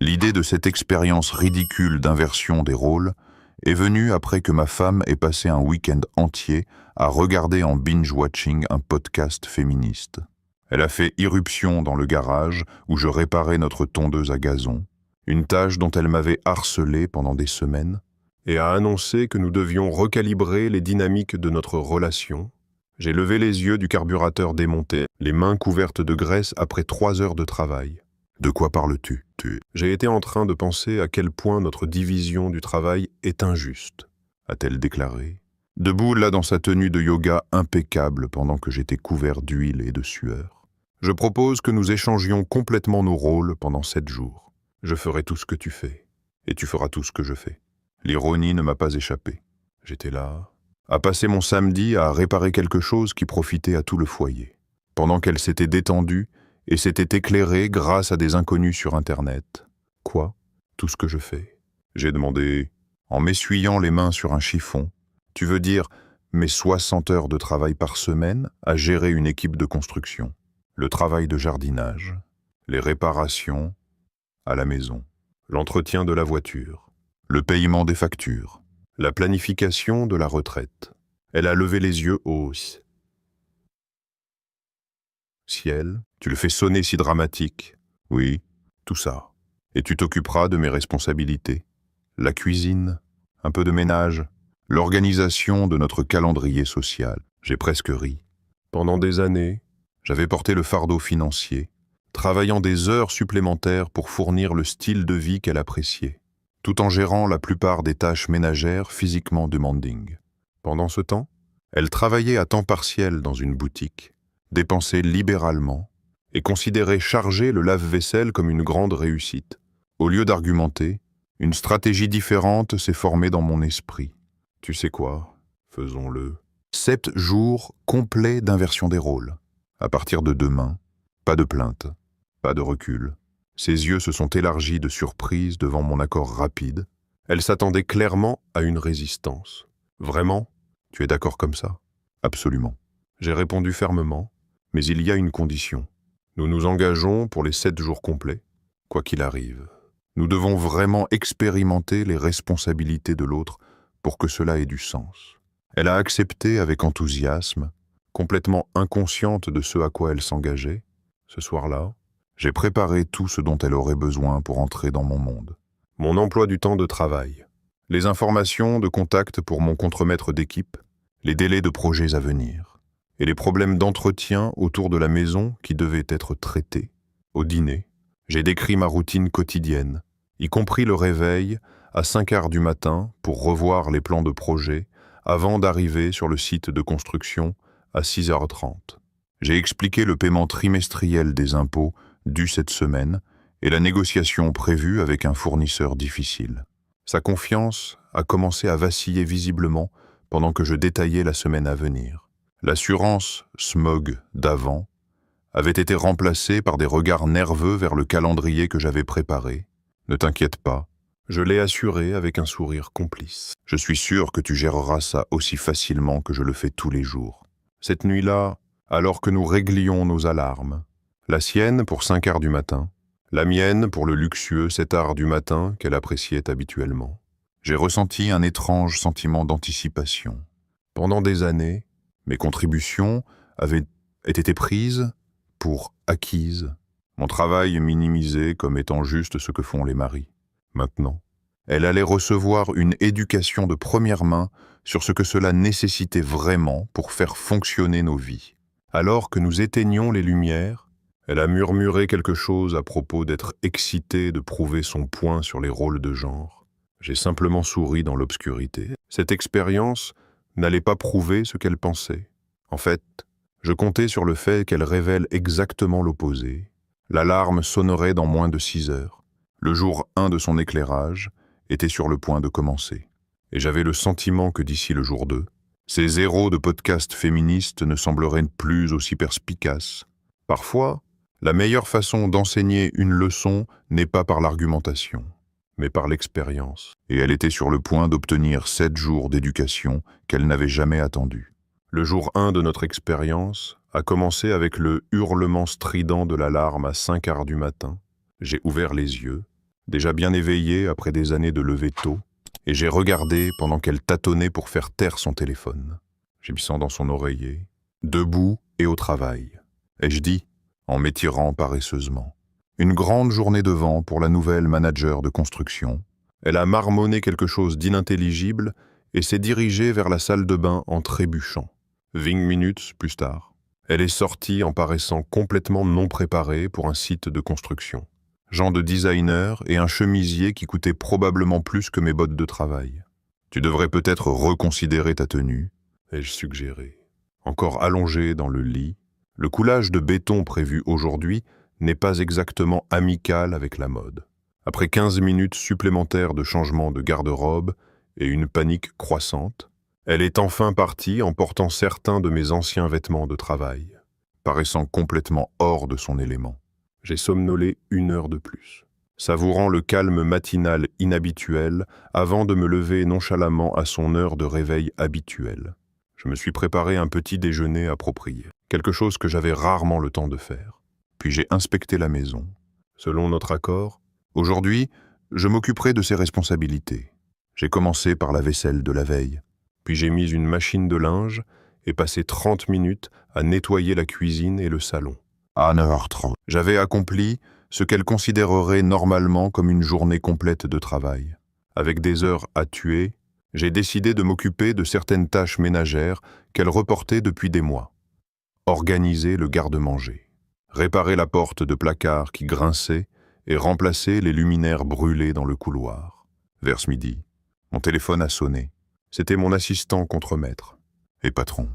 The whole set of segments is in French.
L'idée de cette expérience ridicule d'inversion des rôles est venue après que ma femme ait passé un week-end entier à regarder en binge-watching un podcast féministe. Elle a fait irruption dans le garage où je réparais notre tondeuse à gazon, une tâche dont elle m'avait harcelé pendant des semaines, et a annoncé que nous devions recalibrer les dynamiques de notre relation. J'ai levé les yeux du carburateur démonté, les mains couvertes de graisse après 3 heures de travail. « De quoi parles-tu » J'ai été en train de penser à quel point notre division du travail est injuste, a-t-elle déclaré, debout là dans sa tenue de yoga impeccable pendant que j'étais couvert d'huile et de sueur. Je propose que nous échangions complètement nos rôles pendant 7 jours. Je ferai tout ce que tu fais, et tu feras tout ce que je fais. L'ironie ne m'a pas échappé. J'étais là, à passer mon samedi à réparer quelque chose qui profitait à tout le foyer. Pendant qu'elle s'était détendue et s'était éclairée grâce à des inconnus sur Internet. « Quoi ? Tout ce que je fais ?» J'ai demandé, en m'essuyant les mains sur un chiffon. « Tu veux dire mes 60 heures de travail par semaine à gérer une équipe de construction, le travail de jardinage, les réparations à la maison, l'entretien de la voiture, le paiement des factures, la planification de la retraite. » Elle a levé les yeux au ciel. « Tu le fais sonner si dramatique. » « Oui, tout ça. Et tu t'occuperas de mes responsabilités. La cuisine, un peu de ménage, l'organisation de notre calendrier social. » J'ai presque ri. Pendant des années, j'avais porté le fardeau financier, travaillant des heures supplémentaires pour fournir le style de vie qu'elle appréciait, tout en gérant la plupart des tâches ménagères physiquement demanding. Pendant ce temps, elle travaillait à temps partiel dans une boutique, dépensait libéralement et considérait charger le lave-vaisselle comme une grande réussite. Au lieu d'argumenter, une stratégie différente s'est formée dans mon esprit. Tu sais quoi ? Faisons-le. 7 jours complets d'inversion des rôles. À partir de demain, pas de plainte, pas de recul. Ses yeux se sont élargis de surprise devant mon accord rapide. Elle s'attendait clairement à une résistance. Vraiment ? Tu es d'accord comme ça ? Absolument. J'ai répondu fermement, mais il y a une condition. Nous nous engageons pour les 7 jours complets, quoi qu'il arrive. Nous devons vraiment expérimenter les responsabilités de l'autre pour que cela ait du sens. Elle a accepté avec enthousiasme, complètement inconsciente de ce à quoi elle s'engageait. Ce soir-là, j'ai préparé tout ce dont elle aurait besoin pour entrer dans mon monde. Mon emploi du temps de travail, les informations de contact pour mon contremaître d'équipe, les délais de projets à venir, et les problèmes d'entretien autour de la maison qui devaient être traités. Au dîner, j'ai décrit ma routine quotidienne, y compris le réveil à 5 heures du matin pour revoir les plans de projet avant d'arriver sur le site de construction à 6h30. J'ai expliqué le paiement trimestriel des impôts dû cette semaine et la négociation prévue avec un fournisseur difficile. Sa confiance a commencé à vaciller visiblement pendant que je détaillais la semaine à venir. L'assurance smog d'avant avait été remplacée par des regards nerveux vers le calendrier que j'avais préparé. « Ne t'inquiète pas, je l'ai assuré avec un sourire complice. Je suis sûr que tu géreras ça aussi facilement que je le fais tous les jours. » Cette nuit-là, alors que nous réglions nos alarmes, la sienne pour 5 heures du matin, la mienne pour le luxueux 7 heures du matin qu'elle appréciait habituellement, j'ai ressenti un étrange sentiment d'anticipation. Pendant des années, mes contributions avaient été prises pour acquises, mon travail minimisé comme étant juste ce que font les maris. Maintenant, elle allait recevoir une éducation de première main sur ce que cela nécessitait vraiment pour faire fonctionner nos vies. Alors que nous éteignions les lumières, elle a murmuré quelque chose à propos d'être excitée de prouver son point sur les rôles de genre. J'ai simplement souri dans l'obscurité. Cette expérience n'allait pas prouver ce qu'elle pensait. En fait, je comptais sur le fait qu'elle révèle exactement l'opposé. L'alarme sonnerait dans moins de 6 heures. Le jour 1 de son éclairage était sur le point de commencer. Et j'avais le sentiment que d'ici le jour 2, ces héros de podcasts féministes ne sembleraient plus aussi perspicaces. Parfois, la meilleure façon d'enseigner une leçon n'est pas par l'argumentation, mais par l'expérience. Et elle était sur le point d'obtenir 7 jours d'éducation qu'elle n'avait jamais attendus. Le jour 1 de notre expérience a commencé avec le hurlement strident de l'alarme à 5 heures du matin. J'ai ouvert les yeux déjà bien éveillée après des années de lever tôt, et j'ai regardé pendant qu'elle tâtonnait pour faire taire son téléphone, gémissant dans son oreiller, debout et au travail. Ai-je dit, en m'étirant paresseusement. Une grande journée devant pour la nouvelle manager de construction. Elle a marmonné quelque chose d'inintelligible et s'est dirigée vers la salle de bain en trébuchant. 20 minutes plus tard, elle est sortie en paraissant complètement non préparée pour un site de construction. Genre de designer et un chemisier qui coûtait probablement plus que mes bottes de travail. Tu devrais peut-être reconsidérer ta tenue, ai-je suggéré. Encore allongée dans le lit, le coulage de béton prévu aujourd'hui n'est pas exactement amical avec la mode. Après 15 minutes supplémentaires de changement de garde-robe et une panique croissante, elle est enfin partie en portant certains de mes anciens vêtements de travail, paraissant complètement hors de son élément. J'ai somnolé 1 heure de plus, savourant le calme matinal inhabituel avant de me lever nonchalamment à son heure de réveil habituelle. Je me suis préparé un petit déjeuner approprié, quelque chose que j'avais rarement le temps de faire. Puis j'ai inspecté la maison. Selon notre accord, aujourd'hui, je m'occuperai de ses responsabilités. J'ai commencé par la vaisselle de la veille, puis j'ai mis une machine de linge et passé 30 minutes à nettoyer la cuisine et le salon. À 9h30. J'avais accompli ce qu'elle considérerait normalement comme une journée complète de travail. Avec des heures à tuer, j'ai décidé de m'occuper de certaines tâches ménagères qu'elle reportait depuis des mois. Organiser le garde-manger, réparer la porte de placard qui grinçait et remplacer les luminaires brûlés dans le couloir. Vers ce midi, mon téléphone a sonné. C'était mon assistant contremaître. « Et patron,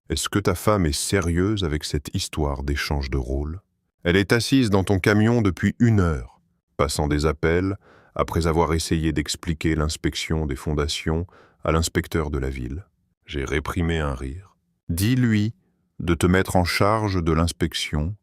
est-ce que ta femme est sérieuse avec cette histoire d'échange de rôles? Elle est assise dans ton camion depuis 1 heure, passant des appels après avoir essayé d'expliquer l'inspection des fondations à l'inspecteur de la ville. J'ai réprimé un rire. Dis-lui de te mettre en charge de l'inspection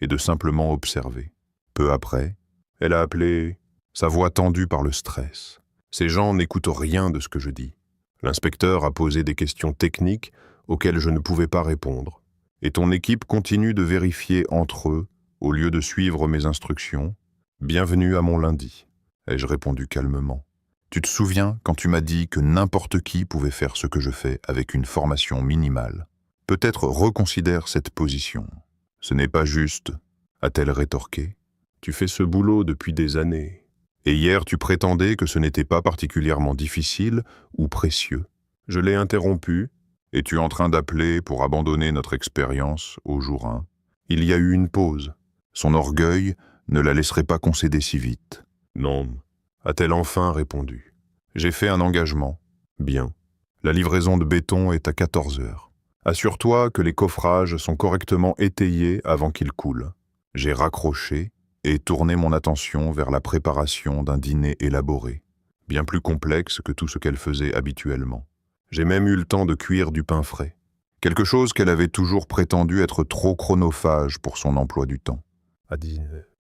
et de simplement observer. Peu après, elle a appelé, sa voix tendue par le stress. Ces gens n'écoutent rien de ce que je dis. L'inspecteur a posé des questions techniques auxquelles je ne pouvais pas répondre. Et ton équipe continue de vérifier entre eux, au lieu de suivre mes instructions. Bienvenue à mon lundi, ai-je répondu calmement. Tu te souviens quand tu m'as dit que n'importe qui pouvait faire ce que je fais avec une formation minimale? Peut-être reconsidère cette position. Ce n'est pas juste, a-t-elle rétorqué. Tu fais ce boulot depuis des années. Et hier, tu prétendais que ce n'était pas particulièrement difficile ou précieux. Je l'ai interrompu. Es-tu en train d'appeler pour abandonner notre expérience au jour 1? Il y a eu une pause. Son orgueil ne la laisserait pas concéder si vite. Non, a-t-elle enfin répondu. J'ai fait un engagement. Bien. La livraison de béton est à 14 heures. Assure-toi que les coffrages sont correctement étayés avant qu'ils coulent. J'ai raccroché et tourné mon attention vers la préparation d'un dîner élaboré, bien plus complexe que tout ce qu'elle faisait habituellement. J'ai même eu le temps de cuire du pain frais, quelque chose qu'elle avait toujours prétendu être trop chronophage pour son emploi du temps.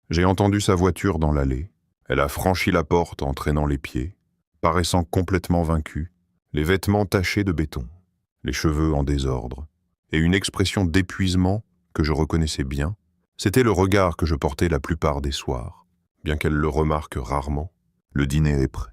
J'ai entendu sa voiture dans l'allée. Elle a franchi la porte en traînant les pieds, paraissant complètement vaincue, les vêtements tachés de béton, les cheveux en désordre, et une expression d'épuisement que je reconnaissais bien. C'était le regard que je portais la plupart des soirs, bien qu'elle le remarque rarement. Le dîner est prêt.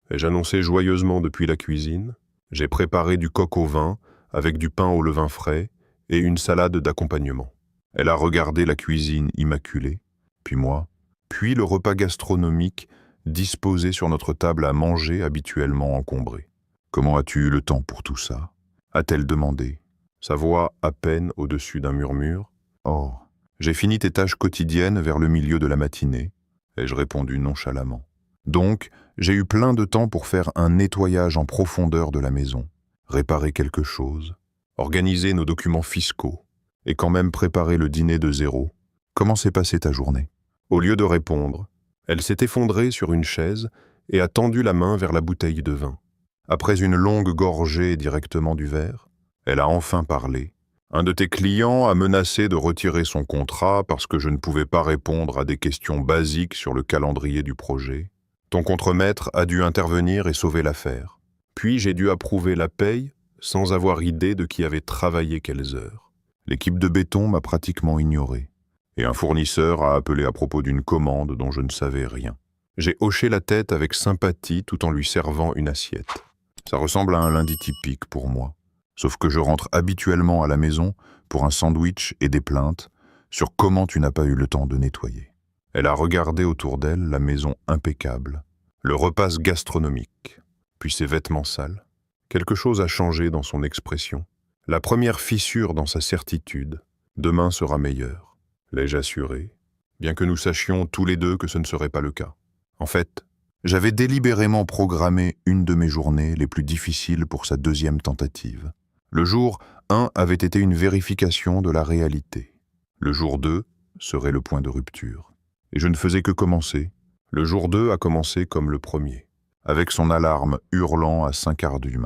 Ai-je annoncé joyeusement depuis la cuisine. J'ai préparé du coq au vin avec du pain au levain frais et une salade d'accompagnement. Elle a regardé la cuisine immaculée, puis moi, puis le repas gastronomique disposé sur notre table à manger habituellement encombré. « Comment as-tu eu le temps pour tout ça ?» a-t-elle demandé, sa voix à peine au-dessus d'un murmure. « Oh, j'ai fini tes tâches quotidiennes vers le milieu de la matinée, » ai-je répondu nonchalamment. Donc, j'ai eu plein de temps pour faire un nettoyage en profondeur de la maison, réparer quelque chose, organiser nos documents fiscaux, et quand même préparer le dîner de zéro. Comment s'est passée ta journée? Au lieu de répondre, elle s'est effondrée sur une chaise et a tendu la main vers la bouteille de vin. Après une longue gorgée directement du verre, elle a enfin parlé. Un de tes clients a menacé de retirer son contrat parce que je ne pouvais pas répondre à des questions basiques sur le calendrier du projet. Ton contremaître a dû intervenir et sauver l'affaire. Puis j'ai dû approuver la paye sans avoir idée de qui avait travaillé quelles heures. L'équipe de béton m'a pratiquement ignoré. et un fournisseur a appelé à propos d'une commande dont je ne savais rien. J'ai hoché la tête avec sympathie tout en lui servant une assiette. Ça ressemble à un lundi typique pour moi, sauf que je rentre habituellement à la maison pour un sandwich et des plaintes sur comment tu n'as pas eu le temps de nettoyer. Elle a regardé autour d'elle la maison impeccable, le repas gastronomique, puis ses vêtements sales. Quelque chose a changé dans son expression. La première fissure dans sa certitude. Demain sera meilleur. L'ai-je assuré, bien que nous sachions tous les deux que ce ne serait pas le cas. En fait, j'avais délibérément programmé une de mes journées les plus difficiles pour sa deuxième tentative. Le jour 1 avait été une vérification de la réalité. Le jour 2 serait le point de rupture. Et je ne faisais que commencer. Le jour 2 a commencé comme le premier, avec son alarme hurlant à 5h du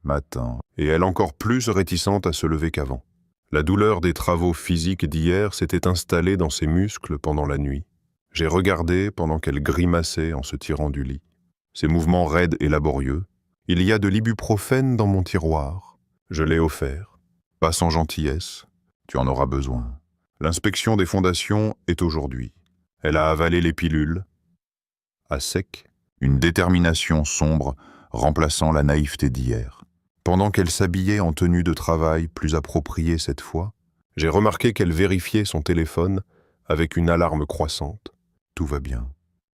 matin, et elle encore plus réticente à se lever qu'avant. La douleur des travaux physiques d'hier s'était installée dans ses muscles pendant la nuit. J'ai regardé pendant qu'elle grimaçait en se tirant du lit. Ses mouvements raides et laborieux. Il y a de l'ibuprofène dans mon tiroir. Je l'ai offert. Pas sans gentillesse. Tu en auras besoin. L'inspection des fondations est aujourd'hui. Elle a avalé les pilules. À sec, une détermination sombre remplaçant la naïveté d'hier. Pendant qu'elle s'habillait en tenue de travail plus appropriée cette fois, j'ai remarqué qu'elle vérifiait son téléphone avec une alarme croissante. Tout va bien.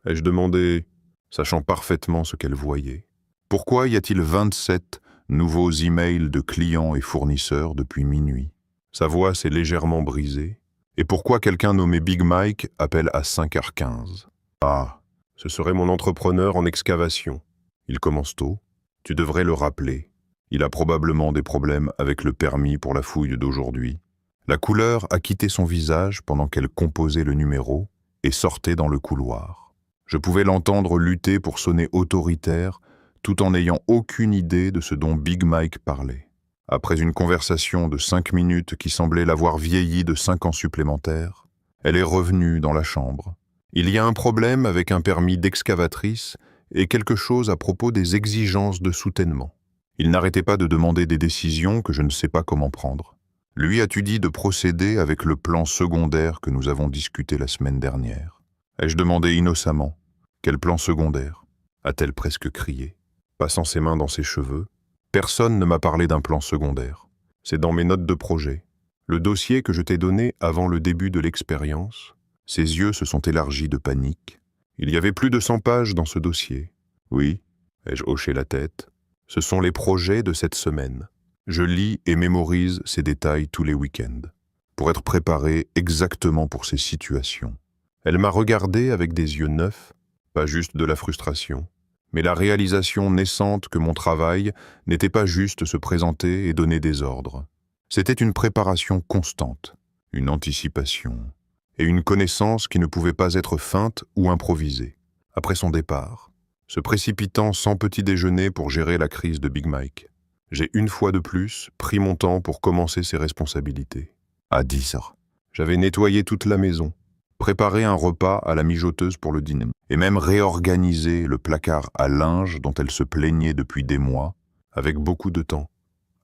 Ai-je demandé, sachant parfaitement ce qu'elle voyait. Pourquoi y a-t-il 27 nouveaux emails de clients et fournisseurs depuis minuit? Sa voix s'est légèrement brisée. Et pourquoi quelqu'un nommé Big Mike appelle à 5h15? Ah, ce serait mon entrepreneur en excavation. Il commence tôt. Tu devrais le rappeler. Il a probablement des problèmes avec le permis pour la fouille d'aujourd'hui. La couleur a quitté son visage pendant qu'elle composait le numéro et sortait dans le couloir. Je pouvais l'entendre lutter pour sonner autoritaire tout en n'ayant aucune idée de ce dont Big Mike parlait. Après une conversation de 5 minutes qui semblait l'avoir vieilli de 5 ans supplémentaires, elle est revenue dans la chambre. Il y a un problème avec un permis d'excavatrice et quelque chose à propos des exigences de soutènement. Il n'arrêtait pas de demander des décisions que je ne sais pas comment prendre. Lui as-tu dit de procéder avec le plan secondaire que nous avons discuté la semaine dernière? Ai-je demandé innocemment. Quel plan secondaire? A-t-elle presque crié, passant ses mains dans ses cheveux. Personne ne m'a parlé d'un plan secondaire. C'est dans mes notes de projet. Le dossier que je t'ai donné avant le début de l'expérience. Ses yeux se sont élargis de panique. Il y avait plus de 100 pages dans ce dossier. Oui, ai-je hoché la tête. Ce sont les projets de cette semaine. Je lis et mémorise ces détails tous les week-ends, pour être préparé exactement pour ces situations. Elle m'a regardé avec des yeux neufs, pas juste de la frustration, mais la réalisation naissante que mon travail n'était pas juste se présenter et donner des ordres. C'était une préparation constante, une anticipation, et une connaissance qui ne pouvait pas être feinte ou improvisée. Après son départ, se précipitant sans petit déjeuner pour gérer la crise de Big Mike, j'ai une fois de plus pris mon temps pour commencer ses responsabilités. À 10h, j'avais nettoyé toute la maison, préparé un repas à la mijoteuse pour le dîner, et même réorganisé le placard à linge dont elle se plaignait depuis des mois, avec beaucoup de temps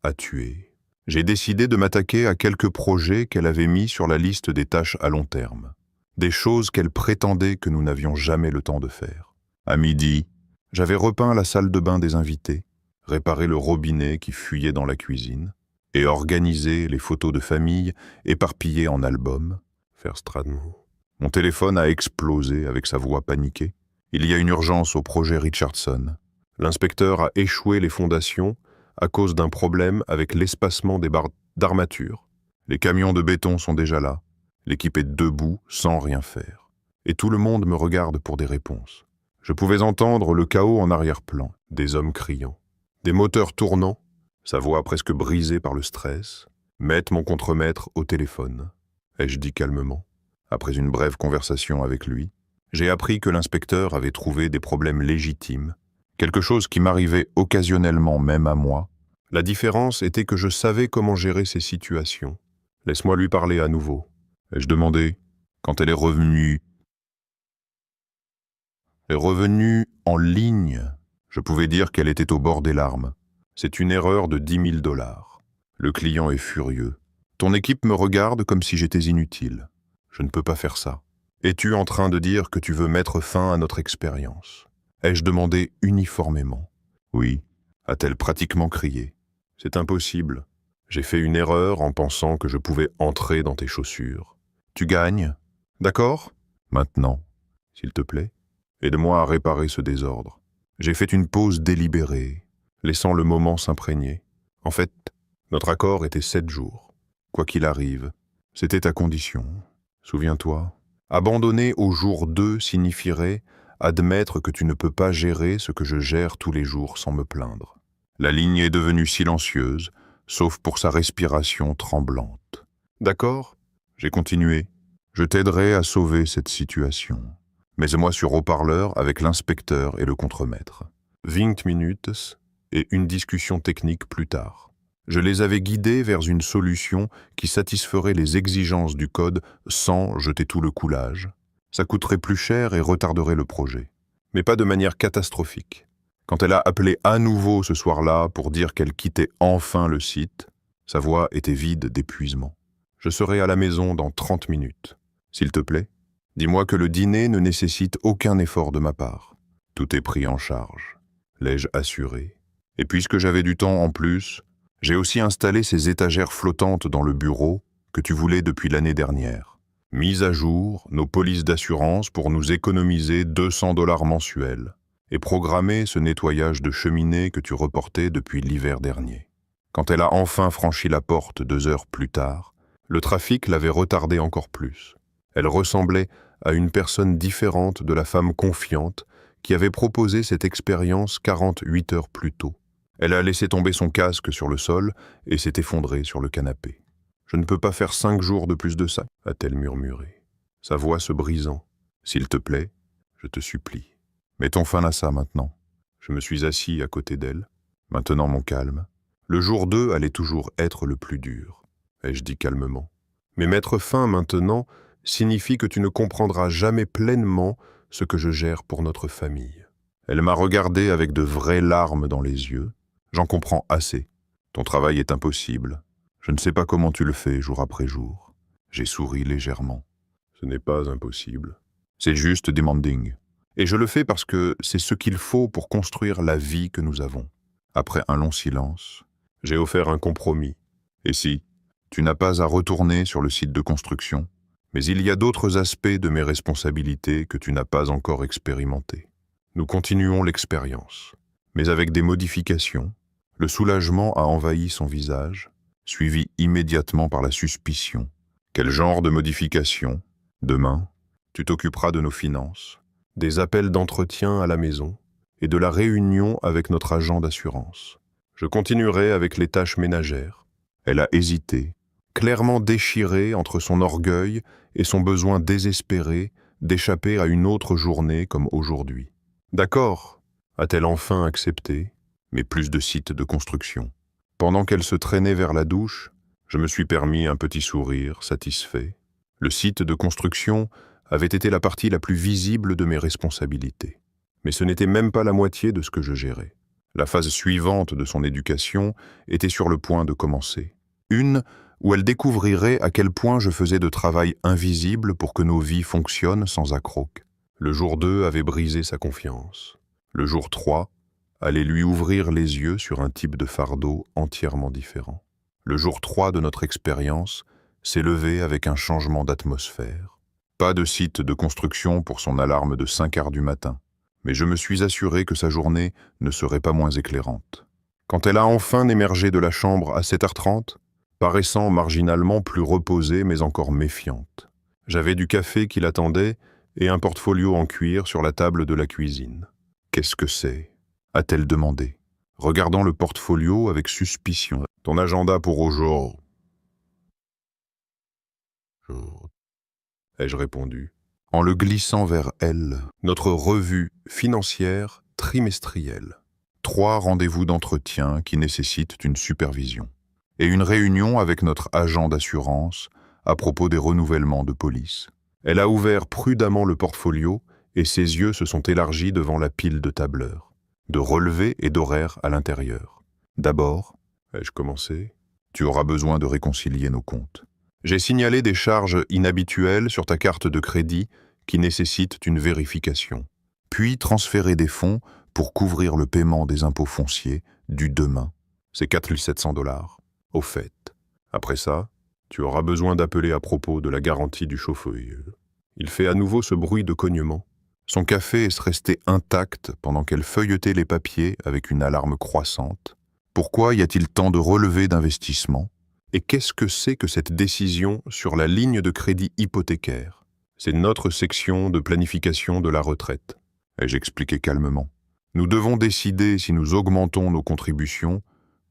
à tuer. J'ai décidé de m'attaquer à quelques projets qu'elle avait mis sur la liste des tâches à long terme, des choses qu'elle prétendait que nous n'avions jamais le temps de faire. À midi, j'avais repeint la salle de bain des invités, réparé le robinet qui fuyait dans la cuisine, et organisé les photos de famille éparpillées en albums. Mon téléphone a explosé avec sa voix paniquée. Il y a une urgence au projet Richardson. L'inspecteur a échoué les fondations à cause d'un problème avec l'espacement des barres d'armature. Les camions de béton sont déjà là. L'équipe est debout sans rien faire. Et tout le monde me regarde pour des réponses. Je pouvais entendre le chaos en arrière-plan, des hommes criant, des moteurs tournant, sa voix presque brisée par le stress, mettre mon contremaître au téléphone. Ai-je dit calmement. Après une brève conversation avec lui, j'ai appris que l'inspecteur avait trouvé des problèmes légitimes, quelque chose qui m'arrivait occasionnellement même à moi. La différence était que je savais comment gérer ces situations. Laisse-moi lui parler à nouveau. Ai-je demandé, quand elle est revenue en ligne, je pouvais dire qu'elle était au bord des larmes. C'est une erreur de $10 000. Le client est furieux. Ton équipe me regarde comme si j'étais inutile. Je ne peux pas faire ça. Es-tu en train de dire que tu veux mettre fin à notre expérience? Ai-je demandé uniformément. Oui, a-t-elle pratiquement crié. C'est impossible. J'ai fait une erreur en pensant que je pouvais entrer dans tes chaussures. Tu gagnes? D'accord? Maintenant, s'il te plaît, aide-moi à réparer ce désordre. J'ai fait une pause délibérée, laissant le moment s'imprégner. En fait, notre accord était 7 jours. Quoi qu'il arrive, c'était à condition. Souviens-toi, abandonner au jour 2 signifierait admettre que tu ne peux pas gérer ce que je gère tous les jours sans me plaindre. La ligne est devenue silencieuse, sauf pour sa respiration tremblante. D'accord? J'ai continué. Je t'aiderai à sauver cette situation. Mets-moi sur haut-parleur avec l'inspecteur et le contremaître. 20 minutes et une discussion technique plus tard. Je les avais guidés vers une solution qui satisferait les exigences du code sans jeter tout le coulage. Ça coûterait plus cher et retarderait le projet. Mais pas de manière catastrophique. Quand elle a appelé à nouveau ce soir-là pour dire qu'elle quittait enfin le site, sa voix était vide d'épuisement. Je serai à la maison dans 30 minutes. S'il te plaît, dis-moi que le dîner ne nécessite aucun effort de ma part. Tout est pris en charge. L'ai-je assuré? Et puisque j'avais du temps en plus, j'ai aussi installé ces étagères flottantes dans le bureau que tu voulais depuis l'année dernière. Mise à jour nos polices d'assurance pour nous économiser 200 $ mensuels et programmer ce nettoyage de cheminée que tu reportais depuis l'hiver dernier. Quand elle a enfin franchi la porte 2 heures plus tard, le trafic l'avait retardée encore plus. Elle ressemblait à une personne différente de la femme confiante qui avait proposé cette expérience 48 heures plus tôt. Elle a laissé tomber son casque sur le sol et s'est effondrée sur le canapé. « Je ne peux pas faire 5 jours de plus de ça », a-t-elle murmuré, sa voix se brisant. « S'il te plaît, je te supplie. Mettons fin à ça maintenant. » Je me suis assis à côté d'elle, maintenant mon calme. Le jour 2 allait toujours être le plus dur, ai-je dit calmement. Mais mettre fin maintenant signifie que tu ne comprendras jamais pleinement ce que je gère pour notre famille. Elle m'a regardé avec de vraies larmes dans les yeux. J'en comprends assez. Ton travail est impossible. Je ne sais pas comment tu le fais jour après jour. J'ai souri légèrement. Ce n'est pas impossible. C'est juste demanding. Et je le fais parce que c'est ce qu'il faut pour construire la vie que nous avons. Après un long silence, j'ai offert un compromis. Et si, tu n'as pas à retourner sur le site de construction, mais il y a d'autres aspects de mes responsabilités que tu n'as pas encore expérimentés. Nous continuons l'expérience, mais avec des modifications. Le soulagement a envahi son visage, suivi immédiatement par la suspicion. Quel genre de modification? Demain, tu t'occuperas de nos finances, des appels d'entretien à la maison et de la réunion avec notre agent d'assurance. Je continuerai avec les tâches ménagères. Elle a hésité, clairement déchirée entre son orgueil et son besoin désespéré d'échapper à une autre journée comme aujourd'hui. D'accord, a-t-elle enfin accepté, mais plus de sites de construction. Pendant qu'elle se traînait vers la douche, je me suis permis un petit sourire satisfait. Le site de construction avait été la partie la plus visible de mes responsabilités. Mais ce n'était même pas la moitié de ce que je gérais. La phase suivante de son éducation était sur le point de commencer. Une où elle découvrirait à quel point je faisais de travail invisible pour que nos vies fonctionnent sans accroc. Le jour 2 avait brisé sa confiance. Le jour 3 allait lui ouvrir les yeux sur un type de fardeau entièrement différent. Le jour 3 de notre expérience s'est levé avec un changement d'atmosphère. Pas de site de construction pour son alarme de 5 heures du matin, mais je me suis assuré que sa journée ne serait pas moins éclairante. Quand elle a enfin émergé de la chambre à 7h30, paraissant marginalement plus reposée mais encore méfiante. J'avais du café qui l'attendait et un portfolio en cuir sur la table de la cuisine. « Qu'est-ce que c'est » a-t-elle demandé, regardant le portfolio avec suspicion. « Ton agenda pour aujourd'hui. » ai-je répondu, en le glissant vers elle, notre revue financière trimestrielle. 3 rendez-vous d'entretien qui nécessitent une supervision et une réunion avec notre agent d'assurance à propos des renouvellements de police. Elle a ouvert prudemment le portfolio et ses yeux se sont élargis devant la pile de tableurs, de relevés et d'horaires à l'intérieur. D'abord, ai-je commencé, Tu auras besoin de réconcilier nos comptes. J'ai signalé des charges inhabituelles sur ta carte de crédit qui nécessitent une vérification. Puis transférer des fonds pour couvrir le paiement des impôts fonciers du demain. C'est 4 700 $. Au fait. Après ça, tu auras besoin d'appeler à propos de la garantie du chauffeur. Il fait à nouveau ce bruit de cognement. Son café est resté intact pendant qu'elle feuilletait les papiers avec une alarme croissante. Pourquoi y a-t-il tant de relevés d'investissement? Et qu'est-ce que c'est que cette décision sur la ligne de crédit hypothécaire? C'est notre section de planification de la retraite. Ai-je expliqué calmement. Nous devons décider si nous augmentons nos contributions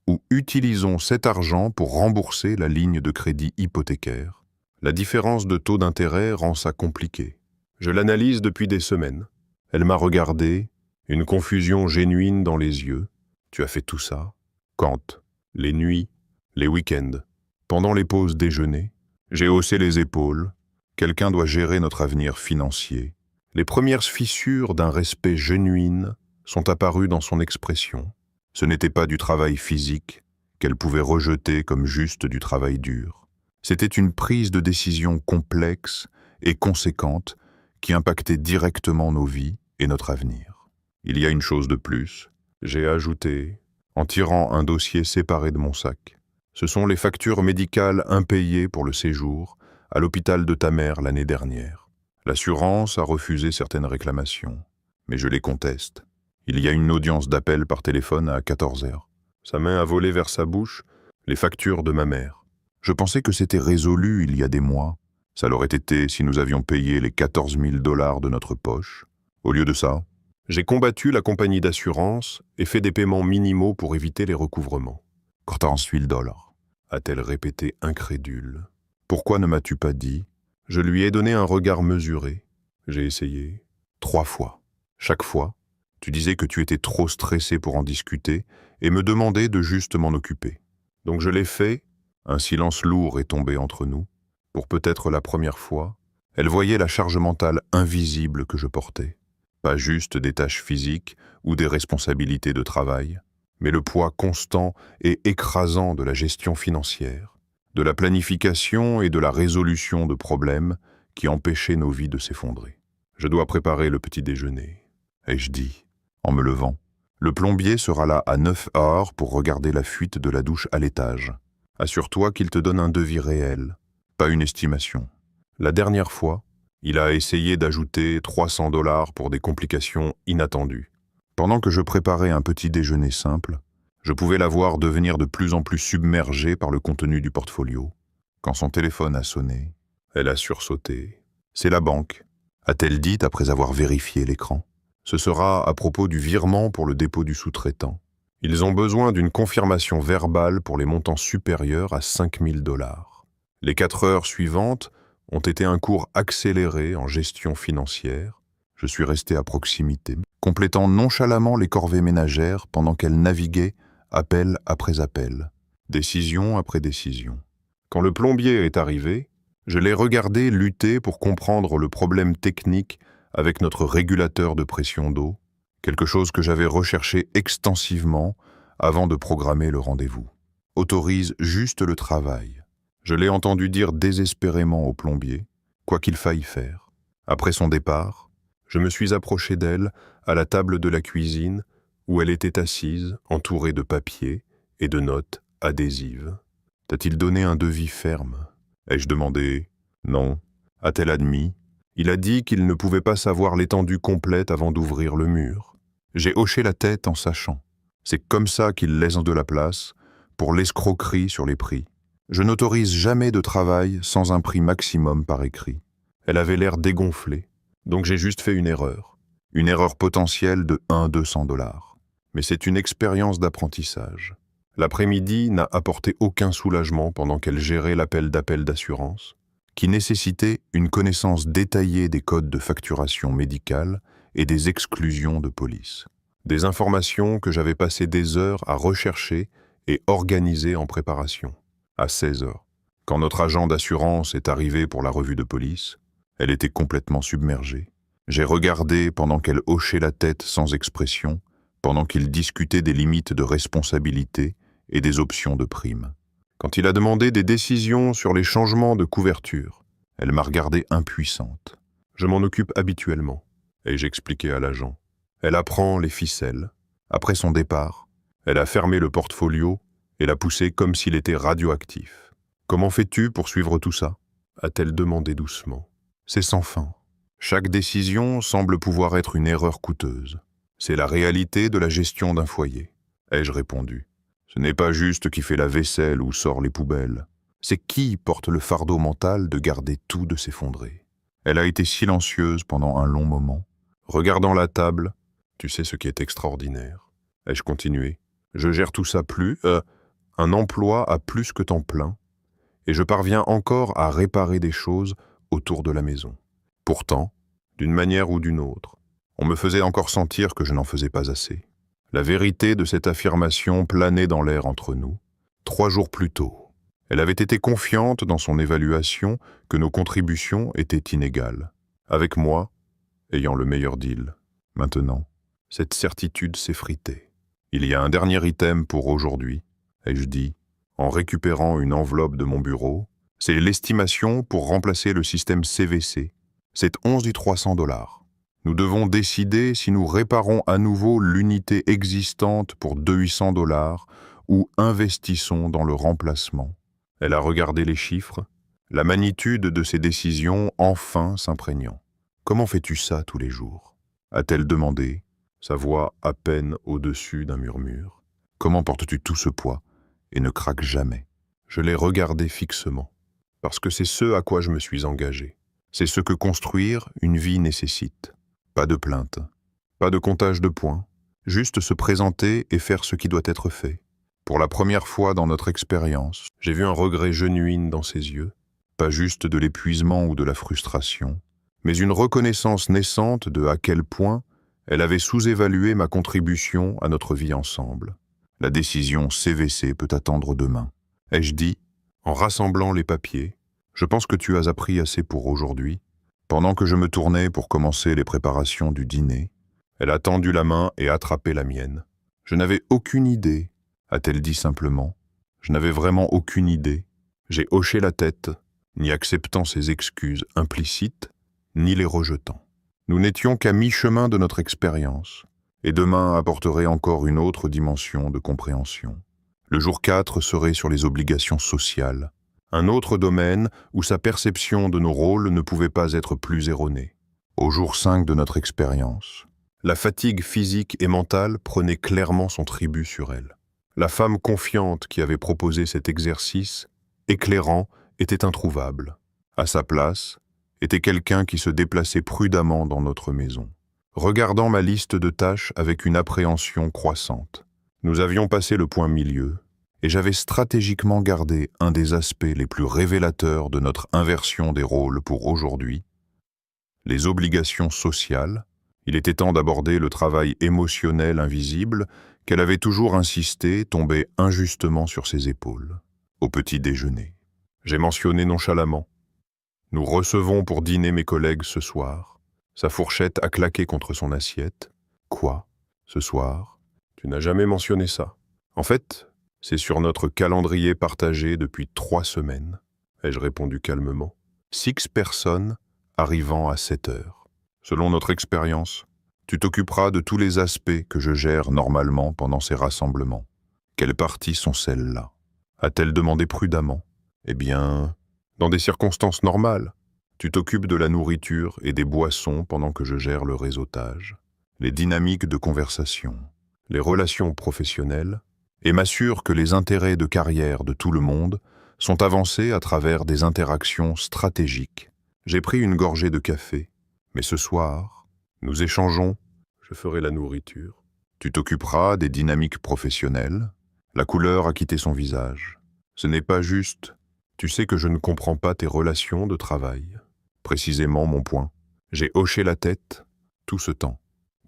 ou utilisons cet argent pour rembourser la ligne de crédit hypothécaire. La différence de taux d'intérêt rend ça compliqué. Je l'analyse depuis des semaines. Elle m'a regardé, une confusion génuine dans les yeux. Tu as fait tout ça? Quand? Les nuits, les week-ends, pendant les pauses déjeuner. J'ai haussé les épaules. Quelqu'un doit gérer notre avenir financier. Les premières fissures d'un respect genuin sont apparues dans son expression. Ce n'était pas du travail physique qu'elle pouvait rejeter comme juste du travail dur. C'était une prise de décision complexe et conséquente qui impactait directement nos vies et notre avenir. Il y a une chose de plus, j'ai ajouté, en tirant un dossier séparé de mon sac. Ce sont les factures médicales impayées pour le séjour à l'hôpital de ta mère l'année dernière. L'assurance a refusé certaines réclamations, mais je les conteste. Il y a une audience d'appel par téléphone à 14 heures. Sa main a volé vers sa bouche les factures de ma mère. Je pensais que c'était résolu il y a des mois. Ça l'aurait été si nous avions payé les 14 000 $ de notre poche. Au lieu de ça, j'ai combattu la compagnie d'assurance et fait des paiements minimaux pour éviter les recouvrements. 14 000 $, a-t-elle répété incrédule. Pourquoi ne m'as-tu pas dit? Je lui ai donné un regard mesuré. J'ai essayé 3 fois. Chaque fois, tu disais que tu étais trop stressé pour en discuter et me demandais de juste m'en occuper. Donc je l'ai fait. Un silence lourd est tombé entre nous. Pour peut-être la première fois, elle voyait la charge mentale invisible que je portais. Pas juste des tâches physiques ou des responsabilités de travail, mais le poids constant et écrasant de la gestion financière, de la planification et de la résolution de problèmes qui empêchaient nos vies de s'effondrer. Je dois préparer le petit déjeuner, ai-je dit, en me levant. Le plombier sera là à 9 heures pour regarder la fuite de la douche à l'étage. Assure-toi qu'il te donne un devis réel, pas une estimation. La dernière fois, il a essayé d'ajouter 300 $ pour des complications inattendues. Pendant que je préparais un petit déjeuner simple, je pouvais la voir devenir de plus en plus submergée par le contenu du portfolio. Quand son téléphone a sonné, elle a sursauté. « C'est la banque », a-t-elle dit après avoir vérifié l'écran. Ce sera à propos du virement pour le dépôt du sous-traitant. Ils ont besoin d'une confirmation verbale pour les montants supérieurs à 5 000 $. Les 4 heures suivantes ont été un cours accéléré en gestion financière. Je suis resté à proximité, complétant nonchalamment les corvées ménagères pendant qu'elle naviguait appel après appel, décision après décision. Quand le plombier est arrivé, je l'ai regardé lutter pour comprendre le problème technique avec notre régulateur de pression d'eau, quelque chose que j'avais recherché extensivement avant de programmer le rendez-vous. Autorise juste le travail. Je l'ai entendu dire désespérément au plombier, quoi qu'il faille faire. Après son départ, je me suis approché d'elle à la table de la cuisine où elle était assise, entourée de papiers et de notes adhésives. T'a-t-il donné un devis ferme? Ai-je demandé? Non. A-t-elle admis? Il a dit qu'il ne pouvait pas savoir l'étendue complète avant d'ouvrir le mur. J'ai hoché la tête en sachant. C'est comme ça qu'il laisse de la place pour l'escroquerie sur les prix. Je n'autorise jamais de travail sans un prix maximum par écrit. Elle avait l'air dégonflée, donc j'ai juste fait une erreur. Une erreur potentielle de 100-200 $. Mais c'est une expérience d'apprentissage. L'après-midi n'a apporté aucun soulagement pendant qu'elle gérait l'appel d'appel d'assurance, qui nécessitait une connaissance détaillée des codes de facturation médicale et des exclusions de police. Des informations que j'avais passé des heures à rechercher et organiser en préparation. À 16 heures, quand notre agent d'assurance est arrivé pour la revue de police, elle était complètement submergée. J'ai regardé pendant qu'elle hochait la tête sans expression, pendant qu'il discutait des limites de responsabilité et des options de prime. Quand il a demandé des décisions sur les changements de couverture, elle m'a regardé impuissante. Je m'en occupe habituellement, et j'expliquais à l'agent. Elle apprend les ficelles. Après son départ, elle a fermé le portfolio et l'a poussé comme s'il était radioactif. « Comment fais-tu pour suivre tout ça ?» a-t-elle demandé doucement. « C'est sans fin. Chaque décision semble pouvoir être une erreur coûteuse. C'est la réalité de la gestion d'un foyer. » Ai-je répondu. Ce n'est pas juste qui fait la vaisselle ou sort les poubelles. C'est qui porte le fardeau mental de garder tout de s'effondrer. Elle a été silencieuse pendant un long moment. Regardant la table, tu sais ce qui est extraordinaire. Ai-je continué. Je gère tout ça un emploi à plus que temps plein, et je parviens encore à réparer des choses autour de la maison. Pourtant, d'une manière ou d'une autre, on me faisait encore sentir que je n'en faisais pas assez. La vérité de cette affirmation planait dans l'air entre nous. 3 jours plus tôt, elle avait été confiante dans son évaluation que nos contributions étaient inégales. Avec moi, ayant le meilleur deal. Maintenant, cette certitude s'effritait. Il y a un dernier item pour aujourd'hui, ai-je dit, en récupérant une enveloppe de mon bureau. C'est l'estimation pour remplacer le système CVC. C'est 11 300 $. Nous devons décider si nous réparons à nouveau l'unité existante pour 200 $ ou investissons dans le remplacement. Elle a regardé les chiffres, la magnitude de ses décisions enfin s'imprégnant. « Comment fais-tu ça tous les jours ?» a-t-elle demandé, sa voix à peine au-dessus d'un murmure. « Comment portes-tu tout ce poids et ne craques jamais ?» Je l'ai regardé fixement, parce que c'est ce à quoi je me suis engagé. C'est ce que construire une vie nécessite. Pas de plainte, pas de comptage de points, juste se présenter et faire ce qui doit être fait. Pour la première fois dans notre expérience, j'ai vu un regret genuin dans ses yeux, pas juste de l'épuisement ou de la frustration, mais une reconnaissance naissante de à quel point elle avait sous-évalué ma contribution à notre vie ensemble. La décision CVC peut attendre demain. Ai-je dit, en rassemblant les papiers, je pense que tu as appris assez pour aujourd'hui. Pendant que je me tournais pour commencer les préparations du dîner, elle a tendu la main et attrapé la mienne. Je n'avais aucune idée, a-t-elle dit simplement. Je n'avais vraiment aucune idée. J'ai hoché la tête, ni acceptant ses excuses implicites, ni les rejetant. Nous n'étions qu'à mi-chemin de notre expérience, et demain apporterait encore une autre dimension de compréhension. Le jour 4 serait sur les obligations sociales, un autre domaine où sa perception de nos rôles ne pouvait pas être plus erronée. Au jour 5 de notre expérience, la fatigue physique et mentale prenait clairement son tribut sur elle. La femme confiante qui avait proposé cet exercice, éclairant, était introuvable. À sa place, était quelqu'un qui se déplaçait prudemment dans notre maison, regardant ma liste de tâches avec une appréhension croissante. Nous avions passé le point milieu, et j'avais stratégiquement gardé un des aspects les plus révélateurs de notre inversion des rôles pour aujourd'hui, les obligations sociales. Il était temps d'aborder le travail émotionnel invisible qu'elle avait toujours insisté tomber injustement sur ses épaules. Au petit déjeuner, j'ai mentionné nonchalamment. Nous recevons pour dîner mes collègues ce soir. Sa fourchette a claqué contre son assiette. Quoi, ce soir? Tu n'as jamais mentionné ça. En fait, c'est sur notre calendrier partagé depuis 3 semaines, ai-je répondu calmement. 6 personnes arrivant à 7 heures. Selon notre expérience, tu t'occuperas de tous les aspects que je gère normalement pendant ces rassemblements. Quelles parties sont celles-là? A-t-elle demandé prudemment. Eh bien, dans des circonstances normales, tu t'occupes de la nourriture et des boissons pendant que je gère le réseautage, les dynamiques de conversation, les relations professionnelles, et m'assure que les intérêts de carrière de tout le monde sont avancés à travers des interactions stratégiques. J'ai pris une gorgée de café, mais ce soir, nous échangeons, je ferai la nourriture. Tu t'occuperas des dynamiques professionnelles. La couleur a quitté son visage. Ce n'est pas juste, tu sais que je ne comprends pas tes relations de travail. Précisément mon point. J'ai hoché la tête tout ce temps.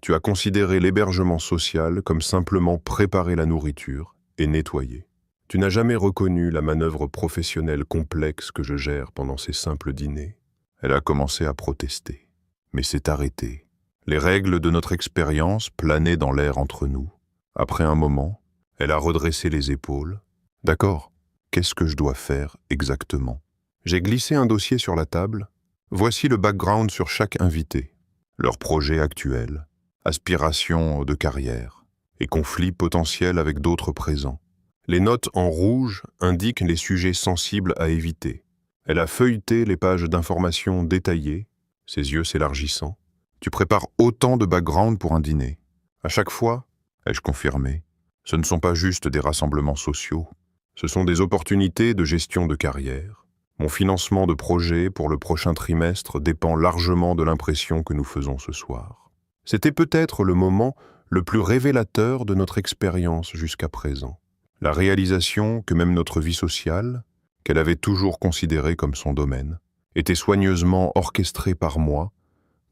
Tu as considéré l'hébergement social comme simplement préparer la nourriture et nettoyer. Tu n'as jamais reconnu la manœuvre professionnelle complexe que je gère pendant ces simples dîners. Elle a commencé à protester, mais s'est arrêtée. Les règles de notre expérience planaient dans l'air entre nous. Après un moment, elle a redressé les épaules. D'accord, Qu'est-ce que je dois faire exactement? J'ai glissé un dossier sur la table. Voici le background sur chaque invité, leurs projets actuels, aspirations de carrière et conflits potentiels avec d'autres présents. Les notes en rouge indiquent les sujets sensibles à éviter. Elle a feuilleté les pages d'informations détaillées, ses yeux s'élargissant. Tu prépares autant de background pour un dîner. À chaque fois, ai-je confirmé, ce ne sont pas juste des rassemblements sociaux, ce sont des opportunités de gestion de carrière. Mon financement de projet pour le prochain trimestre dépend largement de l'impression que nous faisons ce soir. C'était peut-être le moment le plus révélateur de notre expérience jusqu'à présent. La réalisation que même notre vie sociale, qu'elle avait toujours considérée comme son domaine, était soigneusement orchestrée par moi,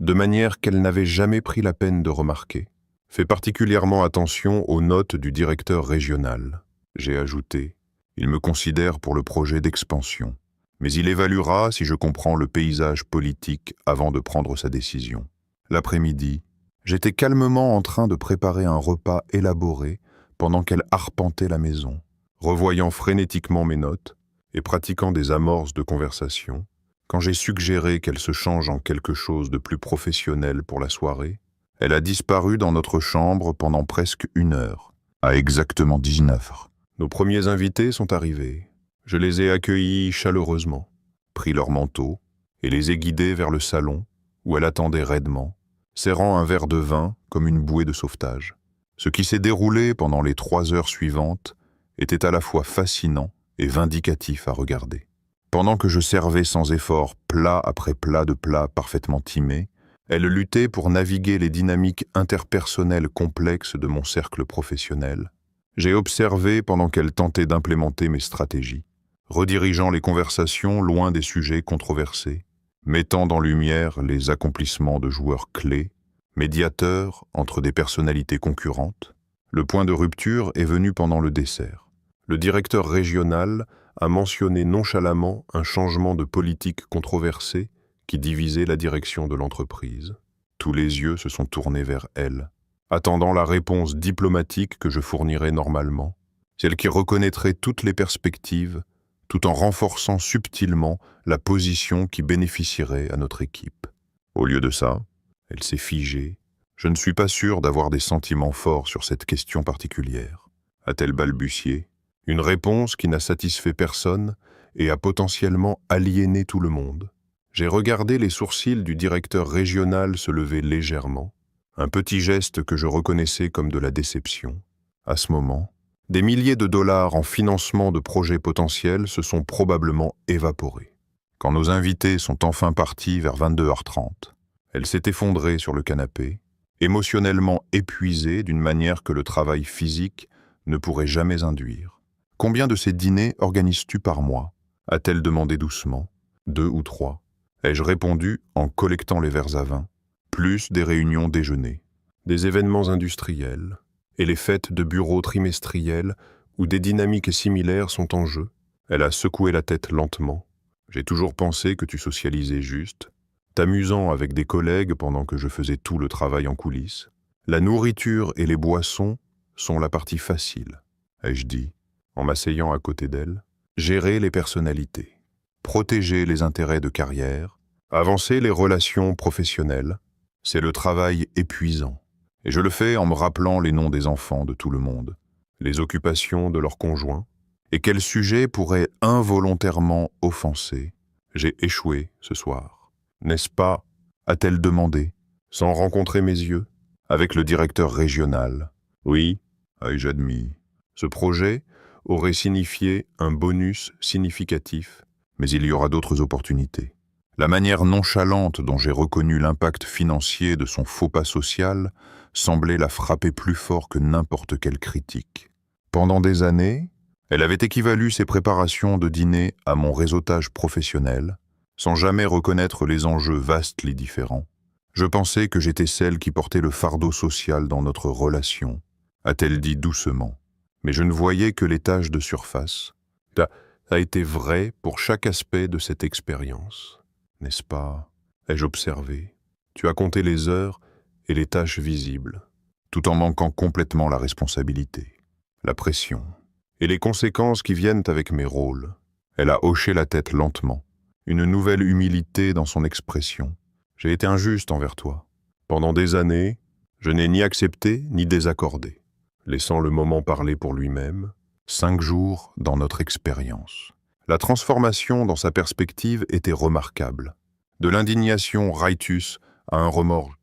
de manière qu'elle n'avait jamais pris la peine de remarquer. Fais particulièrement attention aux notes du directeur régional. J'ai ajouté, il me considère pour le projet d'expansion, mais il évaluera si je comprends le paysage politique avant de prendre sa décision. L'après-midi, j'étais calmement en train de préparer un repas élaboré pendant qu'elle arpentait la maison, revoyant frénétiquement mes notes et pratiquant des amorces de conversation. Quand j'ai suggéré qu'elle se change en quelque chose de plus professionnel pour la soirée, elle a disparu dans notre chambre pendant presque 1 heure, à exactement 19 heures. Nos premiers invités sont arrivés. Je les ai accueillis chaleureusement, pris leur manteau et les ai guidés vers le salon où elle attendait raidement, serrant un verre de vin comme une bouée de sauvetage. Ce qui s'est déroulé pendant les 3 heures suivantes était à la fois fascinant et vindicatif à regarder. Pendant que je servais sans effort plat après plat de plats parfaitement timés, elle luttait pour naviguer les dynamiques interpersonnelles complexes de mon cercle professionnel. J'ai observé pendant qu'elle tentait d'implémenter mes stratégies, redirigeant les conversations loin des sujets controversés, mettant en lumière les accomplissements de joueurs clés, médiateurs entre des personnalités concurrentes. Le point de rupture est venu pendant le dessert. Le directeur régional a mentionné nonchalamment un changement de politique controversé qui divisait la direction de l'entreprise. Tous les yeux se sont tournés vers elle, attendant la réponse diplomatique que je fournirais normalement, celle qui reconnaîtrait toutes les perspectives, tout en renforçant subtilement la position qui bénéficierait à notre équipe. Au lieu de ça, elle s'est figée. Je ne suis pas sûr d'avoir des sentiments forts sur cette question particulière, a-t-elle balbutié. Une réponse qui n'a satisfait personne et a potentiellement aliéné tout le monde. J'ai regardé les sourcils du directeur régional se lever légèrement, un petit geste que je reconnaissais comme de la déception. À ce moment, des milliers de dollars en financement de projets potentiels se sont probablement évaporés. Quand nos invités sont enfin partis vers 22h30, elle s'est effondrée sur le canapé, émotionnellement épuisée d'une manière que le travail physique ne pourrait jamais induire. « Combien de ces dîners organises-tu par mois » a-t-elle demandé doucement. « 2 ou 3 » ai-je répondu en collectant les verres à vin. Plus des réunions déjeuner, des événements industriels et les fêtes de bureau trimestrielles où des dynamiques similaires sont en jeu. Elle a secoué la tête lentement. J'ai toujours pensé que tu socialisais juste, t'amusant avec des collègues pendant que je faisais tout le travail en coulisses. La nourriture et les boissons sont la partie facile, ai-je dit, en m'asseyant à côté d'elle. Gérer les personnalités, protéger les intérêts de carrière, avancer les relations professionnelles, c'est le travail épuisant. Et je le fais en me rappelant les noms des enfants de tout le monde, les occupations de leurs conjoints, et quel sujet pourrait involontairement offenser. J'ai échoué ce soir. N'est-ce pas, a-t-elle demandé, sans rencontrer mes yeux, avec le directeur régional. Oui, ai-je admis. Ce projet aurait signifié un bonus significatif, mais il y aura d'autres opportunités. La manière nonchalante dont j'ai reconnu l'impact financier de son faux pas social semblait la frapper plus fort que n'importe quelle critique. Pendant des années, elle avait équivalu ses préparations de dîner à mon réseautage professionnel, sans jamais reconnaître les enjeux vastely différents. Je pensais que j'étais celle qui portait le fardeau social dans notre relation, a-t-elle dit doucement. Mais je ne voyais que les taches de surface. Ça a été vrai pour chaque aspect de cette expérience, n'est-ce pas? Ai-je observé. Tu as compté les heures et les tâches visibles, tout en manquant complètement la responsabilité, la pression. et les conséquences qui viennent avec mes rôles. Elle a hoché la tête lentement, une nouvelle humilité dans son expression. J'ai été injuste envers toi. Pendant des années, je n'ai ni accepté ni désaccordé, laissant le moment parler pour lui-même. 5 jours dans notre expérience. La transformation dans sa perspective était remarquable. De l'indignation ritus à un remords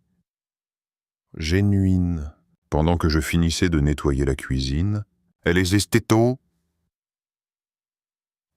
génuine. Pendant que je finissais de nettoyer la cuisine, elle est estéto.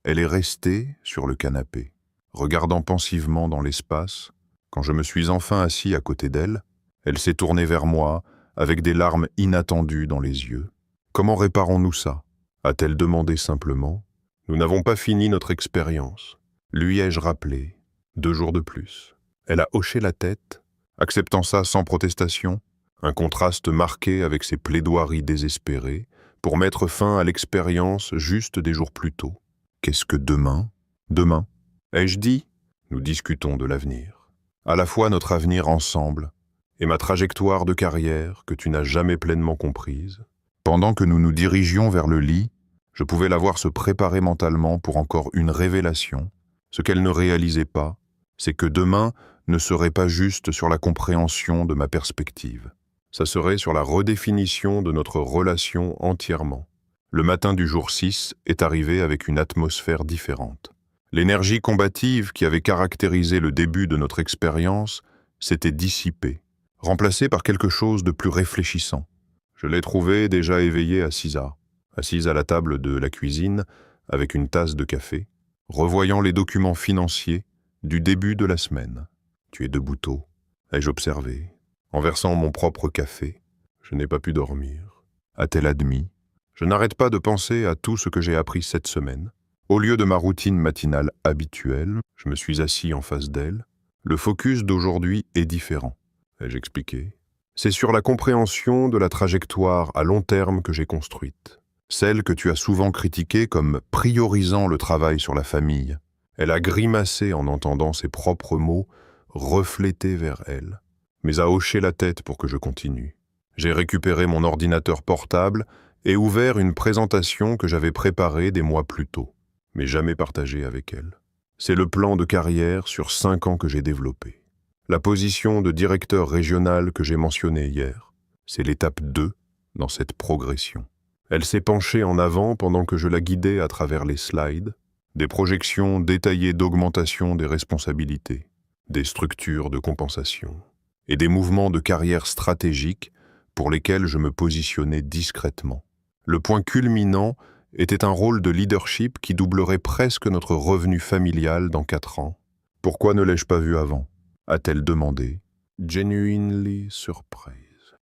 Elle est restée sur le canapé, regardant pensivement dans l'espace. Quand je me suis enfin assis à côté d'elle, elle s'est tournée vers moi avec des larmes inattendues dans les yeux. « Comment réparons-nous ça ?» a-t-elle demandé simplement. « Nous n'avons pas fini notre expérience. » Lui ai-je rappelé. 2 jours de plus. Elle a hoché la tête, acceptant ça sans protestation, un contraste marqué avec ses plaidoiries désespérées pour mettre fin à l'expérience juste des jours plus tôt. Qu'est-ce que demain? Demain, ai-je dit? Nous discutons de l'avenir. À la fois notre avenir ensemble et ma trajectoire de carrière que tu n'as jamais pleinement comprise. Pendant que nous nous dirigions vers le lit, je pouvais la voir se préparer mentalement pour encore une révélation. Ce qu'elle ne réalisait pas, c'est que demain ne serait pas juste sur la compréhension de ma perspective. Ça serait sur la redéfinition de notre relation entièrement. Le matin du jour 6 est arrivé avec une atmosphère différente. L'énergie combative qui avait caractérisé le début de notre expérience s'était dissipée, remplacée par quelque chose de plus réfléchissant. Je l'ai trouvée déjà éveillée à 6h, assise à la table de la cuisine avec une tasse de café, revoyant les documents financiers du début de la semaine. « Tu es debout tôt », ai-je observé. En versant mon propre café, je n'ai pas pu dormir. A-t-elle admis? Je n'arrête pas de penser à tout ce que j'ai appris cette semaine. Au lieu de ma routine matinale habituelle, je me suis assis en face d'elle. Le focus d'aujourd'hui est différent, ai-je expliqué. C'est sur la compréhension de la trajectoire à long terme que j'ai construite. Celle que tu as souvent critiquée comme priorisant le travail sur la famille. Elle a grimacé en entendant ses propres mots reflétés vers elle, mais a hoché la tête pour que je continue. J'ai récupéré mon ordinateur portable et ouvert une présentation que j'avais préparée des mois plus tôt, mais jamais partagée avec elle. C'est le plan de carrière sur 5 ans que j'ai développé. La position de directeur régional que j'ai mentionnée hier, c'est l'étape 2 dans cette progression. Elle s'est penchée en avant pendant que je la guidais à travers les slides, des projections détaillées d'augmentation des responsabilités, des structures de compensation et des mouvements de carrière stratégiques pour lesquels je me positionnais discrètement. Le point culminant était un rôle de leadership qui doublerait presque notre revenu familial dans 4 ans. « Pourquoi ne l'ai-je pas vu avant ?» a-t-elle demandé, genuinely surprise.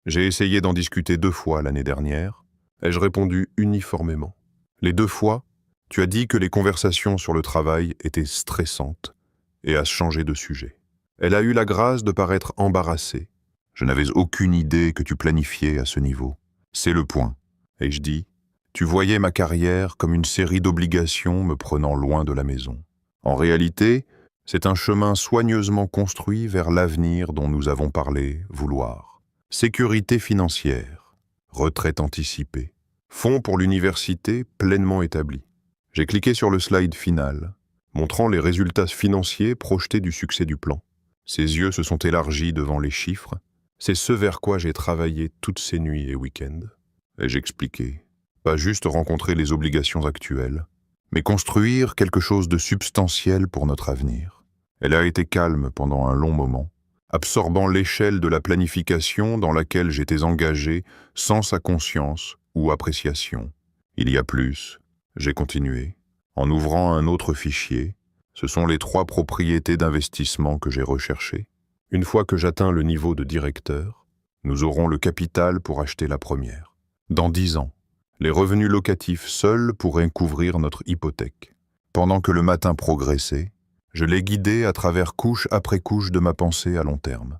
J'ai essayé d'en discuter 2 fois l'année dernière. Ai-je répondu uniformément. Les 2 fois, tu as dit que les conversations sur le travail étaient stressantes et as changé de sujet. Elle a eu la grâce de paraître embarrassée. Je n'avais aucune idée que tu planifiais à ce niveau. C'est le point. Ai-je dit, tu voyais ma carrière comme une série d'obligations me prenant loin de la maison. En réalité, c'est un chemin soigneusement construit vers l'avenir dont nous avons parlé vouloir. Sécurité financière, retraite anticipée, fonds pour l'université pleinement établi. J'ai cliqué sur le slide final, montrant les résultats financiers projetés du succès du plan. Ses yeux se sont élargis devant les chiffres. C'est ce vers quoi j'ai travaillé toutes ces nuits et week-ends. Ai-je expliqué, pas juste rencontrer les obligations actuelles, mais construire quelque chose de substantiel pour notre avenir. Elle a été calme pendant un long moment, absorbant l'échelle de la planification dans laquelle j'étais engagé sans sa conscience ou appréciation. Il y a plus, j'ai continué, en ouvrant un autre fichier. Ce sont les 3 propriétés d'investissement que j'ai recherchées. Une fois que j'atteins le niveau de directeur, nous aurons le capital pour acheter la première. Dans 10 ans, les revenus locatifs seuls pourraient couvrir notre hypothèque. Pendant que le matin progressait, je l'ai guidé à travers couche après couche de ma pensée à long terme.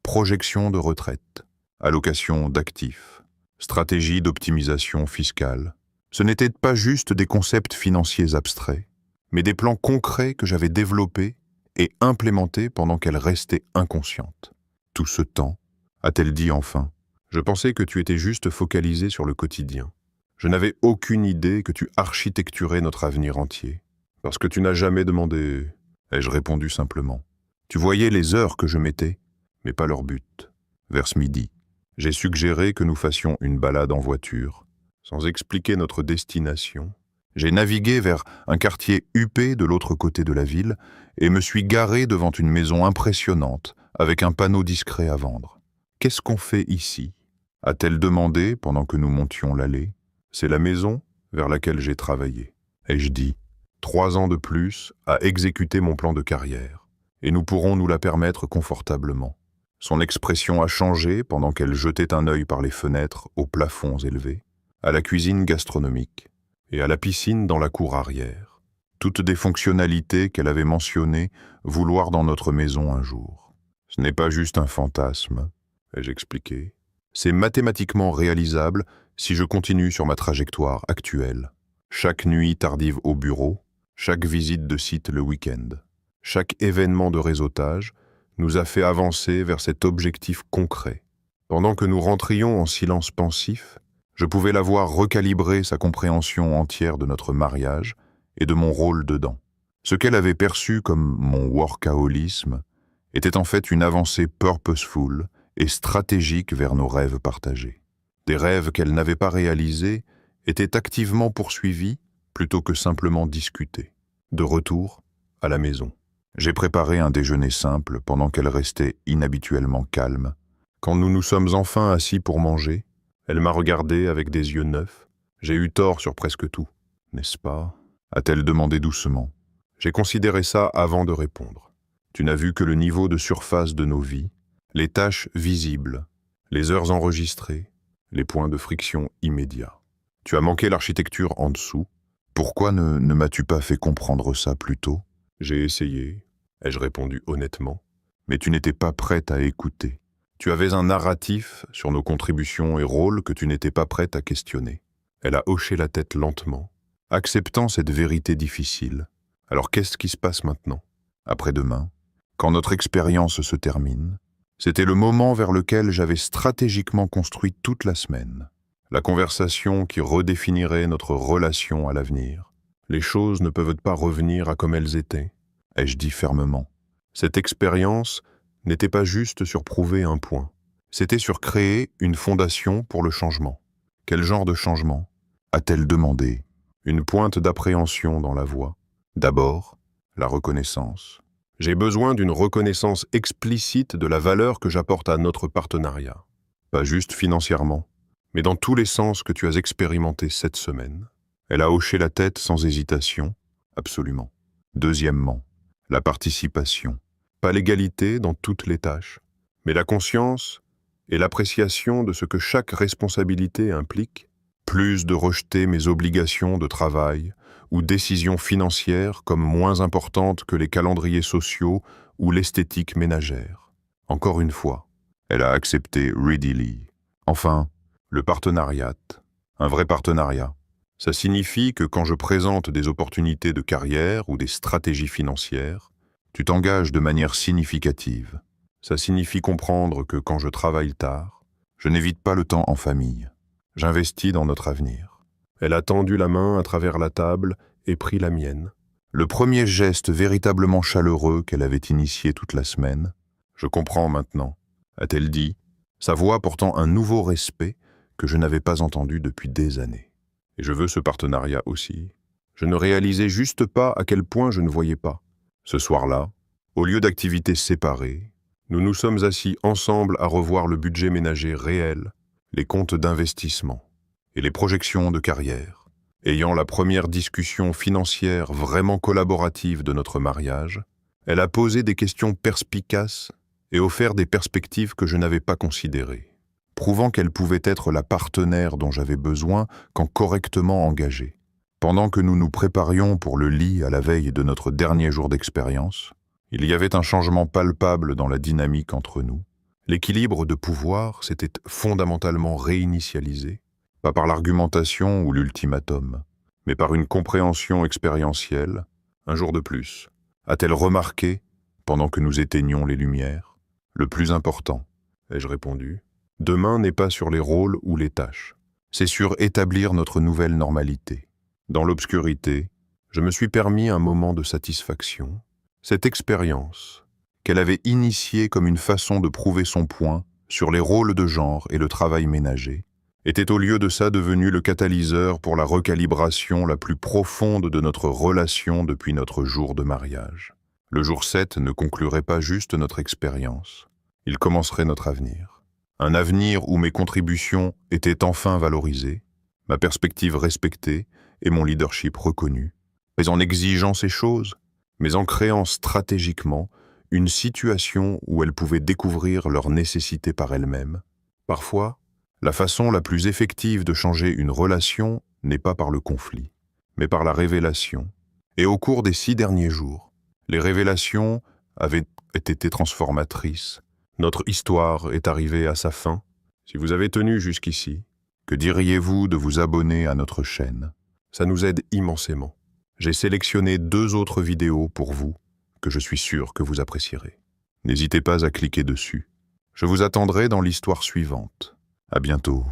Projection de retraite, allocation d'actifs, stratégie d'optimisation fiscale. Ce n'étaient pas juste des concepts financiers abstraits, mais des plans concrets que j'avais développés et implémentés pendant qu'elle restait inconsciente. Tout ce temps, a-t-elle dit enfin, je pensais que tu étais juste focalisé sur le quotidien. Je n'avais aucune idée que tu architecturais notre avenir entier. Parce que tu n'as jamais demandé, ai-je répondu simplement. Tu voyais les heures que je mettais, mais pas leur but. Vers ce midi, j'ai suggéré que nous fassions une balade en voiture. Sans expliquer notre destination, j'ai navigué vers un quartier huppé de l'autre côté de la ville et me suis garé devant une maison impressionnante avec un panneau discret à vendre. « Qu'est-ce qu'on fait ici ?» a-t-elle demandé pendant que nous montions l'allée. C'est la maison vers laquelle j'ai travaillé. Ai-je dit, 3 ans de plus à exécuter mon plan de carrière, et nous pourrons nous la permettre confortablement. Son expression a changé pendant qu'elle jetait un œil par les fenêtres aux plafonds élevés, à la cuisine gastronomique et à la piscine dans la cour arrière. Toutes des fonctionnalités qu'elle avait mentionnées vouloir dans notre maison un jour. Ce n'est pas juste un fantasme, ai-je expliqué. C'est mathématiquement réalisable si je continue sur ma trajectoire actuelle. Chaque nuit tardive au bureau, chaque visite de site le week-end, chaque événement de réseautage nous a fait avancer vers cet objectif concret. Pendant que nous rentrions en silence pensif, je pouvais la voir recalibrer sa compréhension entière de notre mariage et de mon rôle dedans. Ce qu'elle avait perçu comme mon workaholisme était en fait une avancée purposeful et stratégique vers nos rêves partagés. Des rêves qu'elle n'avait pas réalisés étaient activement poursuivis plutôt que simplement discutés. De retour à la maison, j'ai préparé un déjeuner simple pendant qu'elle restait inhabituellement calme. Quand nous nous sommes enfin assis pour manger, elle m'a regardé avec des yeux neufs. J'ai eu tort sur presque tout, n'est-ce pas ? A-t-elle demandé doucement. J'ai considéré ça avant de répondre. Tu n'as vu que le niveau de surface de nos vies, les tâches visibles, les heures enregistrées, les points de friction immédiats. Tu as manqué l'architecture en dessous. Pourquoi ne m'as-tu pas fait comprendre ça plus tôt ? J'ai essayé, ai-je répondu honnêtement, mais tu n'étais pas prête à écouter. Tu avais un narratif sur nos contributions et rôles que tu n'étais pas prête à questionner. Elle a hoché la tête lentement, acceptant cette vérité difficile. Alors qu'est-ce qui se passe maintenant ? Après-demain, quand notre expérience se termine, c'était le moment vers lequel j'avais stratégiquement construit toute la semaine. La conversation qui redéfinirait notre relation à l'avenir. Les choses ne peuvent pas revenir à comme elles étaient, ai-je dit fermement. Cette expérience n'était pas juste sur prouver un point. C'était sur créer une fondation pour le changement. Quel genre de changement ? A-t-elle demandé, une pointe d'appréhension dans la voix. D'abord, la reconnaissance. J'ai besoin d'une reconnaissance explicite de la valeur que j'apporte à notre partenariat. Pas juste financièrement, mais dans tous les sens que tu as expérimentés cette semaine. Elle a hoché la tête sans hésitation. Absolument. Deuxièmement, la participation. Pas l'égalité dans toutes les tâches, mais la conscience et l'appréciation de ce que chaque responsabilité implique. Plus de rejeter mes obligations de travail ou décisions financières comme moins importantes que les calendriers sociaux ou l'esthétique ménagère. Encore une fois, elle a accepté readily. Enfin, le partenariat, un vrai partenariat. Ça signifie que quand je présente des opportunités de carrière ou des stratégies financières, tu t'engages de manière significative. Ça signifie comprendre que quand je travaille tard, je n'évite pas le temps en famille. J'investis dans notre avenir. Elle a tendu la main à travers la table et pris la mienne. Le premier geste véritablement chaleureux qu'elle avait initié toute la semaine. Je comprends maintenant, a-t-elle dit, sa voix portant un nouveau respect que je n'avais pas entendu depuis des années. Et je veux ce partenariat aussi. Je ne réalisais juste pas à quel point je ne voyais pas. Ce soir-là, au lieu d'activités séparées, nous nous sommes assis ensemble à revoir le budget ménager réel, les comptes d'investissement et les projections de carrière. Ayant la première discussion financière vraiment collaborative de notre mariage, elle a posé des questions perspicaces et offert des perspectives que je n'avais pas considérées, prouvant qu'elle pouvait être la partenaire dont j'avais besoin quand correctement engagée. Pendant que nous nous préparions pour le lit à la veille de notre dernier jour d'expérience, il y avait un changement palpable dans la dynamique entre nous. L'équilibre de pouvoir s'était fondamentalement réinitialisé, pas par l'argumentation ou l'ultimatum, mais par une compréhension expérientielle, un jour de plus. A-t-elle remarqué, pendant que nous éteignions les lumières, le plus important, ai-je répondu, demain n'est pas sur les rôles ou les tâches, c'est sur établir notre nouvelle normalité. Dans l'obscurité, je me suis permis un moment de satisfaction. Cette expérience, qu'elle avait initiée comme une façon de prouver son point sur les rôles de genre et le travail ménager, était au lieu de ça devenu le catalyseur pour la recalibration la plus profonde de notre relation depuis notre jour de mariage. Le jour 7 ne conclurait pas juste notre expérience, il commencerait notre avenir. Un avenir où mes contributions étaient enfin valorisées, ma perspective respectée et mon leadership reconnu, mais en exigeant ces choses, mais en créant stratégiquement une situation où elles pouvaient découvrir leur nécessité par elles-mêmes. Parfois, la façon la plus effective de changer une relation n'est pas par le conflit, mais par la révélation. Et au cours des 6 derniers jours, les révélations avaient été transformatrices. Notre histoire est arrivée à sa fin. Si vous avez tenu jusqu'ici, que diriez-vous de vous abonner à notre chaîne? Ça nous aide immensément. J'ai sélectionné 2 autres vidéos pour vous, que je suis sûr que vous apprécierez. N'hésitez pas à cliquer dessus. Je vous attendrai dans l'histoire suivante. À bientôt.